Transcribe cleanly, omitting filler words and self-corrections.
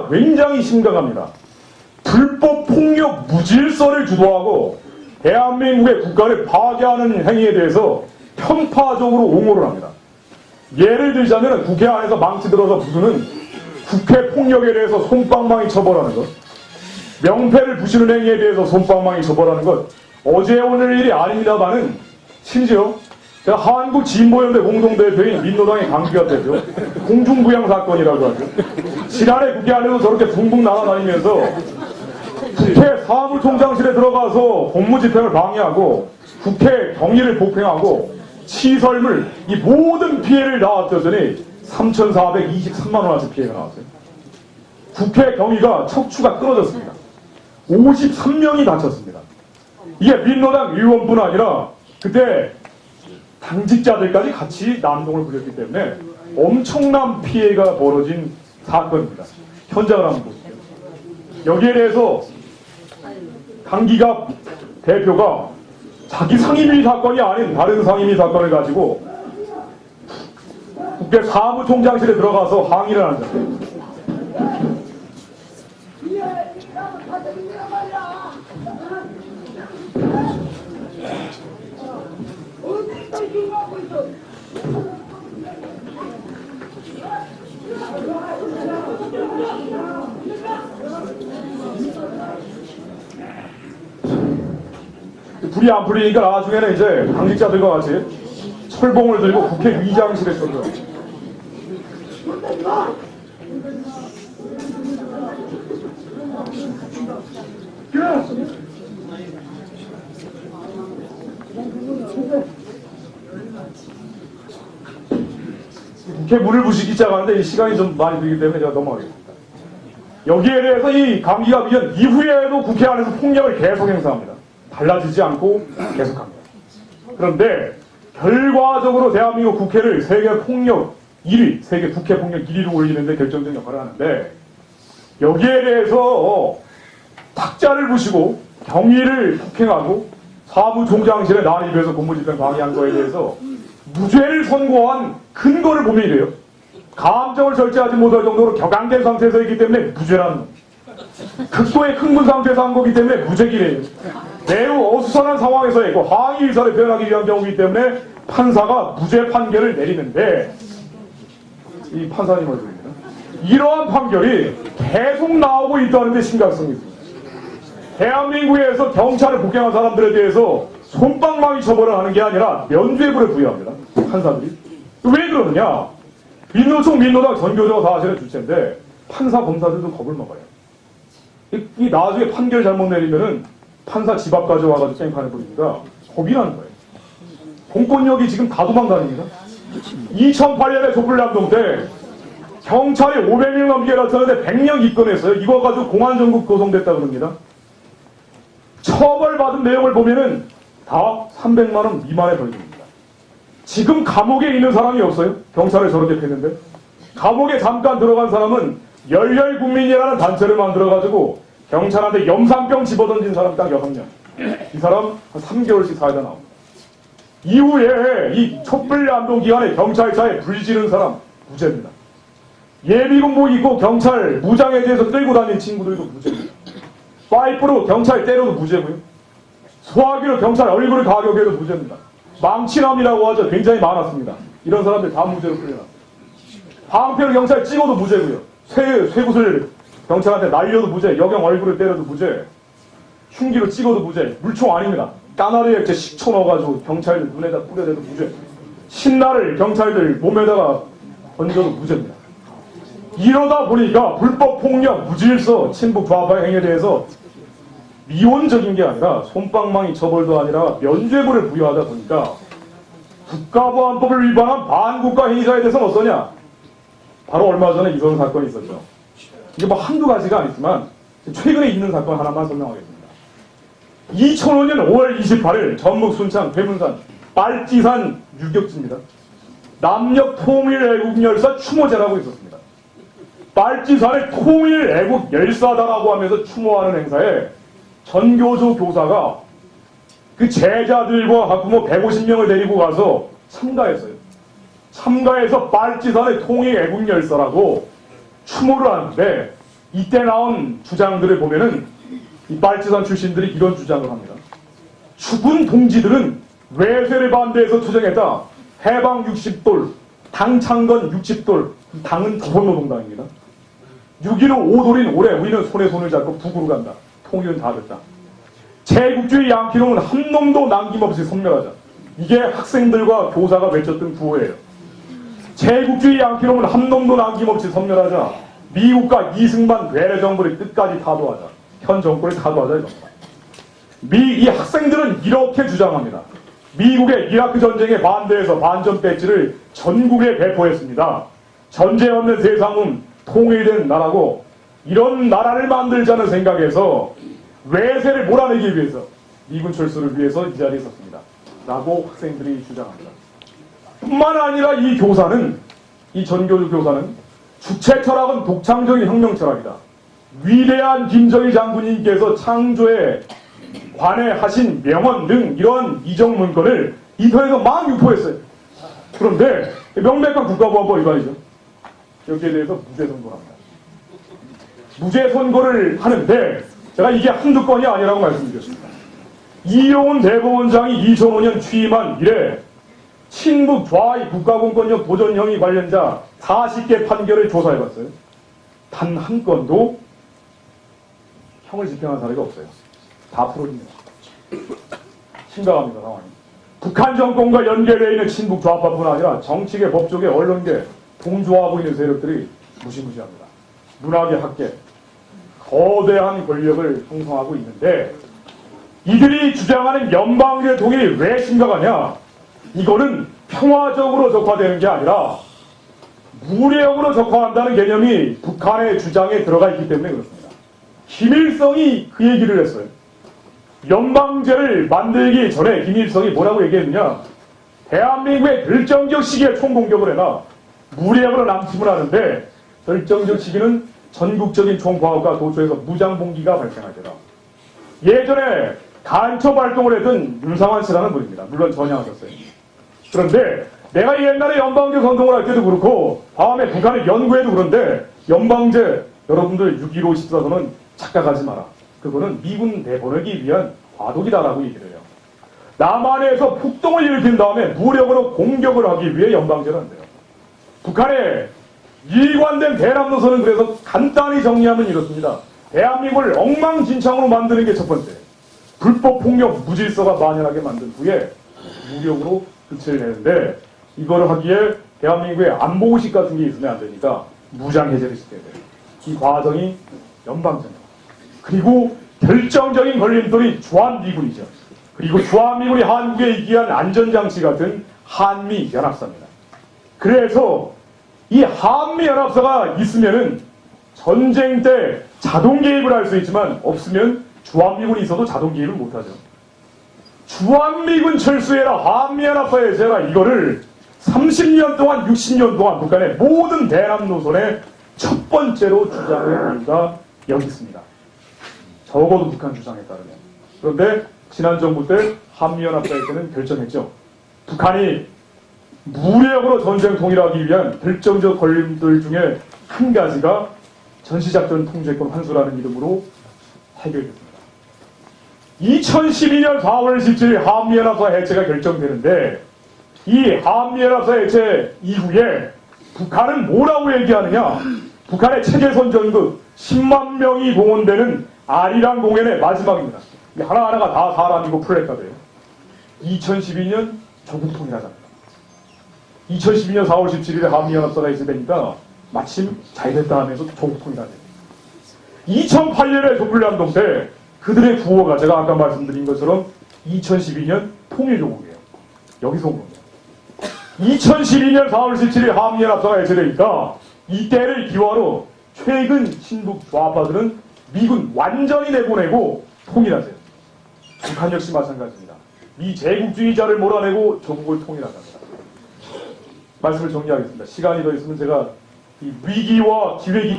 문제가 굉장히 심각합니다. 불법 폭력 무질서를 주도하고 대한민국의 국가를 파괴하는 행위에 대해서 편파적으로 옹호를 합니다. 예를 들자면 국회 안에서 망치 들어서 부수는 국회 폭력에 대해서 솜방망이 처벌하는 것, 명패를 부시는 행위에 대해서 솜방망이 처벌하는 것, 어제 오늘 일이 아닙니다만은 심지어 제가 한국진보연대 공동대표인 민노당의 강기화 대표 공중부양 사건이라고 하죠. 지난해 국회 안에서 저렇게 붕붕 날아다니면서 국회 사무총장실에 들어가서 공무집행을 방해하고 국회 경위를 폭행하고 시설물 이 모든 피해를 나왔더니 3,423만 원어치 피해가 나왔어요. 국회 경위가 척추가 끊어졌습니다. 53명이 다쳤습니다. 이게 민노당 의원뿐 아니라 그때 당직자들까지 같이 난동을 부렸기 때문에 엄청난 피해가 벌어진 사건입니다. 현장을 한번 보시죠. 여기에 대해서 강기갑 대표가 자기 상임위 사건이 아닌 다른 상임위 사건을 가지고 국회 사무총장실에 들어가서 항의를 하는 거예요. 불이 안 풀리니까 나중에는 이제 당직자들과 같이 철봉을 들고 국회 위장실에 들어가요. 국회 문을 부시기 시작하는데 이 시간이 좀 많이 들기 때문에 제가 넘어가겠습니다. 여기에 대해서 이 강기갑 위원 이후에도 국회 안에서 폭력을 계속 행사합니다. 달라지지 않고 계속합니다. 그런데 결과적으로 대한민국 국회를 세계 폭력 1위, 세계 국회 폭력 1위로 올리는데 결정적인 역할을 하는데 여기에 대해서 탁자를 부시고 경위를 폭행하고 사무총장실에 난입해서 공무집행 방해한 거에 대해서 무죄를 선고한 근거를 보면 이래요. 감정을 절제하지 못할 정도로 격앙된 상태에서 있기 때문에 무죄라는 극도의 흥분 상태에서 한 거기 때문에 무죄기래요. 매우 어수선한 상황에서 있고 항의 의사를 표현하기 위한 경우이기 때문에 판사가 무죄 판결을 내리는데 이 판사님을 드립니다. 이러한 판결이 계속 나오고 있다는 데 심각성이 있습니다. 대한민국에서 경찰을 폭행한 사람들에 대해서 솜방망이 처벌을 하는 게 아니라 면죄부를 부여합니다. 판사들이. 왜 그러느냐? 민노총 민노당 전교조가 사실은 주체인데 판사 검사들도 겁을 먹어요. 이 나중에 판결 잘못 내리면은 판사 집 앞까지 와가지고 뺑판해 버립니다. 겁이 나는 거예요. 공권력이 지금 다 도망다닙니다. 2008년에 촛불남동 때 경찰이 500명 넘게 나타났는데 100명 입건했어요. 이거 가지고 공안정국 구성됐다 그럽니다. 처벌받은 내용을 보면은 다 300만 원 미만의 벌금입니다. 지금 감옥에 있는 사람이 없어요. 경찰을 저렇게 팼는데. 감옥에 잠깐 들어간 사람은 열렬국민이라는 단체를 만들어가지고 경찰한테 염산병 집어던진 사람 딱 6명. 이 사람 한 3개월씩 사회다 나옵니다. 이후에 이 촛불남동 기간에 경찰차에 불 지른 사람 무죄입니다. 예비군복 입고 경찰 무장에 대해서 끌고 다니는 친구들도 무죄입니다. 파이프로 경찰 때려도 무죄고요. 소화기로 경찰 얼굴을 가격해도 무죄입니다. 망치남이라고 하죠. 굉장히 많았습니다. 이런 사람들 다 무죄로 끌려납니다. 방패로 경찰 찍어도 무죄고요. 쇠구슬 경찰한테 날려도 무죄, 여경 얼굴을 때려도 무죄, 흉기로 찍어도 무죄, 물총 아닙니다. 까나리 액체 식초 넣어가지고 경찰들 눈에다 뿌려대도 무죄, 신나를 경찰들 몸에다가 던져도 무죄입니다. 이러다 보니까 불법 폭력, 무질서, 친북 좌파 행위에 대해서 미온적인 게 아니라 솜방망이 처벌도 아니라 면죄부를 부여하다 보니까 국가보안법을 위반한 반국가 행위자에 대해서는 어떠냐? 바로 얼마 전에 이런 사건이 있었죠. 이게 뭐 한두 가지가 아니지만 최근에 있는 사건 하나만 설명하겠습니다. 2005년 5월 28일 전북 순창 회문산 빨지산 유격지입니다. 남녘 통일애국열사 추모제라고 있었습니다. 빨지산의 통일애국열사다라고 하면서 추모하는 행사에 전교조 교사가 그 제자들과 학부모 150명을 데리고 가서 참가했어요. 참가해서 빨지산의 통일애국열사라고 추모를 하는데 이때 나온 주장들을 보면은 이 빨치산 출신들이 이런 주장을 합니다. 죽은 동지들은 외세를 반대해서 투쟁했다. 해방 60돌, 당 창건 60돌, 당은 조선노동당입니다. 6.15 5돌인 올해 우리는 손에 손을 잡고 북으로 간다. 통일은 다 됐다. 제국주의 양키롱은 한 놈도 남김없이 섬멸하자. 이게 학생들과 교사가 외쳤던 구호예요. 제국주의 양키롱은 한 놈도 남김없이 섬멸하자. 미국과 이승만 괴뢰 정부를 끝까지 타도하자. 현 정권을 타도하자 이겁니다. 이 학생들은 이렇게 주장합니다. 미국의 이라크 전쟁에 반대해서 반전 배지를 전국에 배포했습니다. 전쟁 없는 세상은 통일된 나라고 이런 나라를 만들자는 생각에서 외세를 몰아내기 위해서 미군 철수를 위해서 이 자리에 섰습니다. 라고 학생들이 주장합니다. 뿐만 아니라 이 교사는, 이 전교조 교사는 주체 철학은 독창적인 혁명 철학이다. 위대한 김정일 장군님께서 창조에 관해 하신 명언 등 이러한 이정 문건을 인터넷에서 막 유포했어요. 그런데 명백한 국가보안법 위반이죠. 여기에 대해서 무죄 선고를 합니다. 무죄 선고를 하는데 제가 이게 한두 건이 아니라고 말씀드렸습니다. 이용훈 대법원장이 2005년 취임한 이래 친북 좌익 국가공권력 도전형의 관련자 40개 판결을 조사해봤어요. 단 한 건도 형을 집행한 사례가 없어요. 다 풀어집니다. 심각합니다, 상황이. 북한 정권과 연계되어 있는 친북 좌파뿐 아니라 정치계, 법조계, 언론계 동조하고 있는 세력들이 무시무시합니다. 문화계, 학계, 거대한 권력을 형성하고 있는데 이들이 주장하는 연방제 통일이 왜 심각하냐? 이거는 평화적으로 적화되는 게 아니라 무력으로 적화한다는 개념이 북한의 주장에 들어가 있기 때문에 그렇습니다. 김일성이 그 얘기를 했어요. 연방제를 만들기 전에 김일성이 뭐라고 얘기했느냐? 대한민국의 결정적 시기에 총공격을 해라. 무력으로 남침을 하는데 결정적 시기는 전국적인 총파업과 도처에서 무장봉기가 발생할 때다. 예전에 간첩 활동을 했던 윤상환 씨라는 분입니다. 물론 전향하셨어요. 그런데 내가 옛날에 연방제 선동을 할 때도 그렇고 다음에 북한을 연구해도 그런데 연방제 여러분들 6.15 14선은 착각하지 마라. 그거는 미군 내보내기 위한 과도기다라고 얘기를 해요. 남한에서 폭동을 일으킨 다음에 무력으로 공격을 하기 위해 연방제를 한대요. 북한의 일관된 대남 노선은 그래서 간단히 정리하면 이렇습니다. 대한민국을 엉망진창으로 만드는 게 첫 번째. 불법 폭력 무질서가 만연하게 만든 후에 무력으로 끝을 내는데 이거를 하기에 대한민국에 안보의식 같은 게 있으면 안 되니까 무장해제를 시켜야 돼요. 이 과정이 연방제입니다. 그리고 결정적인 걸림돌이 주한미군이죠. 그리고 주한미군이 한국에 있기한 안전장치 같은 한미연합사입니다. 그래서 이 한미연합사가 있으면은 전쟁 때 자동 개입을 할 수 있지만 없으면 주한미군이 있어도 자동 개입을 못하죠. 주한미군 철수해라, 한미연합사 해제해라 이거를 30년 동안 60년 동안 북한의 모든 대남 노선의 첫 번째로 주장한 이유가 여기 있습니다. 적어도 북한 주장에 따르면. 그런데 지난 정부 때 한미연합사에 때는 결정했죠. 북한이 무력으로 전쟁 통일하기 위한 결정적 걸림돌 중에 한 가지가 전시작전 통제권 환수라는 이름으로 해결됐습니다. 2012년 4월 17일 한미연합사 해체가 결정되는데 이 한미연합사 해체 이후에 북한은 뭐라고 얘기하느냐? 북한의 체계선 전국 10만 명이 동원되는 아리랑 공연의 마지막입니다. 하나하나가 다 사람이고 플래카드예요. 2012년 조국 통일하자입니다. 2012년 4월 17일에 한미연합사가 해체되니까 마침 잘 됐다 하면서 조국 통일하죠. 2008년에 조불량동 때 그들의 구호가 제가 아까 말씀드린 것처럼 2012년 통일조국이에요. 여기서 온 겁니다. 2012년 4월 17일 한미연합사가 해체되니까 이때를 기화로 최근 친북 좌파들은 미군 완전히 내보내고 통일하세요. 북한 역시 마찬가지입니다. 미 제국주의자를 몰아내고 조국을 통일하자입니다. 말씀을 정리하겠습니다. 시간이 더 있으면 제가 이 위기와 기획이